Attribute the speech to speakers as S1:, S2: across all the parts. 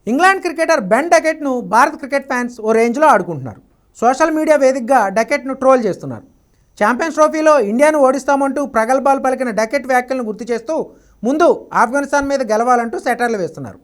S1: England cricketer Ben డకెట్ను Bharat cricket fans ఓ రేంజ్లో ఆడుకుంటున్నారు. సోషల్ మీడియా వేదికగా డకెట్ను ట్రోల్ చేస్తున్నారు. ఛాంపియన్స్ ట్రోఫీలో ఇండియాను ఓడిస్తామంటూ ప్రగల్భాలు పలికిన డకెట్ వ్యాఖ్యలను గుర్తు చేస్తూ ముందు ఆఫ్ఘనిస్తాన్ మీద గెలవాలంటూ సెటర్లు వేస్తున్నారు.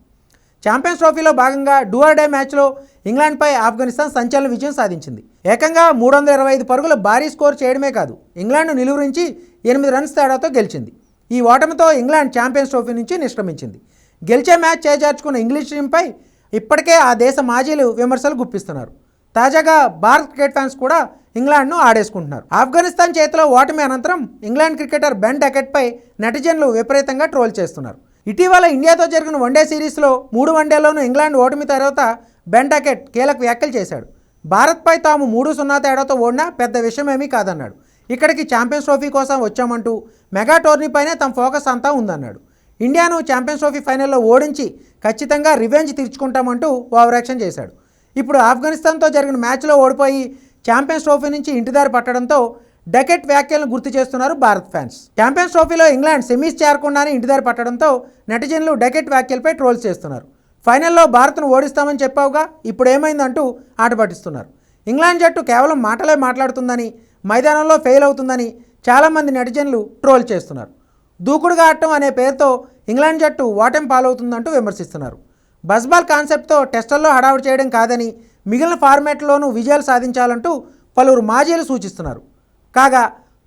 S1: ఛాంపియన్స్ ట్రోఫీలో భాగంగా డూ ఆర్ డే మ్యాచ్లో ఇంగ్లాండ్పై ఆఫ్ఘనిస్తాన్ సంచలన విజయం సాధించింది. ఏకంగా 325 పరుగుల భారీ స్కోర్ చేయడమే కాదు, ఇంగ్లాండ్ను నిలువరించి 8 రన్స్ తేడాతో గెలిచింది. ఈ ఓటమితో ఇంగ్లాండ్ ఛాంపియన్స్ ట్రోఫీ నుంచి నిష్క్రమించింది. గెలిచే మ్యాచ్ చేజార్చుకున్న ఇంగ్లీష్ టీంపై ఇప్పటికే ఆ దేశ మాజీలు విమర్శలు గుప్పిస్తున్నారు. తాజాగా భారత్ క్రికెట్ ఫ్యాన్స్ కూడా ఇంగ్లాండ్ను ఆడేసుకుంటున్నారు. ఆఫ్ఘనిస్తాన్ చేతిలో ఓటమి అనంతరం ఇంగ్లాండ్ క్రికెటర్ బెన్ డకెట్పై నెటిజన్లు విపరీతంగా ట్రోల్ చేస్తున్నారు. ఇటీవల ఇండియాతో జరిగిన వన్డే సిరీస్లో 3 వన్డేల్లోనూ ఇంగ్లాండ్ ఓటమి తర్వాత బెన్ డకెట్ కీలక వ్యాఖ్యలు చేశాడు. భారత్పై తాము 3-0 తేడాతో ఓడినా పెద్ద విషయమేమీ కాదన్నాడు. ఇక్కడికి ఛాంపియన్స్ ట్రోఫీ కోసం వచ్చామంటూ మెగా టోర్నీపైనే తమ ఫోకస్ అంతా ఉందన్నాడు. ఇండియాను ఛాంపియన్స్ ట్రోఫీ ఫైనల్లో ఓడించి ఖచ్చితంగా రివెంజ్ తీర్చుకుంటామంటూ ఓవరాక్షన్ చేశాడు. ఇప్పుడు ఆఫ్ఘనిస్తాన్తో జరిగిన మ్యాచ్లో ఓడిపోయి ఛాంపియన్స్ ట్రోఫీ నుంచి ఇంటిదారి పట్టడంతో డకెట్ వ్యాఖ్యలను గుర్తు చేస్తున్నారు భారత్ ఫ్యాన్స్. ఛాంపియన్స్ ట్రోఫీలో ఇంగ్లాండ్ సెమీస్ చేరకుండానే ఇంటిదారి పట్టడంతో నెటిజన్లు డకెట్ వ్యాఖ్యలపై ట్రోల్స్ చేస్తున్నారు. ఫైనల్లో భారత్ను ఓడిస్తామని చెప్పావుగా, ఇప్పుడు ఏమైందంటూ ఆట పట్టిస్తున్నారు. ఇంగ్లాండ్ జట్టు కేవలం మాటలే మాట్లాడుతుందని, మైదానంలో ఫెయిల్ అవుతుందని చాలామంది నెటిజన్లు ట్రోల్ చేస్తున్నారు. దూకుడుగా ఆడటం అనే పేరుతో ఇంగ్లాండ్ జట్టు ఓటమి పాలవుతుందంటూ విమర్శిస్తున్నారు. బస్బాల్ కాన్సెప్ట్తో టెస్టుల్లో హడావుడి చేయడం కాదని, మిగిలిన ఫార్మాట్లోనూ విజయాలు సాధించాలంటూ పలువురు మాజీలు సూచిస్తున్నారు. కాగా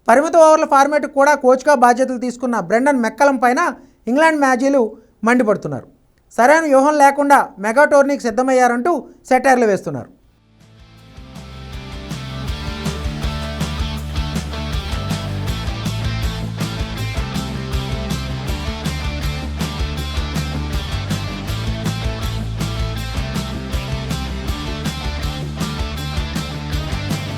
S1: పరిమిత ఓవర్ల ఫార్మాట్కు కూడా కోచ్గా బాధ్యతలు తీసుకున్న బ్రెండన్ మెక్కలం పైన ఇంగ్లాండ్ మాజీలు మండిపడుతున్నారు. సరైన వ్యూహం లేకుండా మెగా టోర్నీకి సిద్ధమయ్యారంటూ సెటైర్లు వేస్తున్నారు.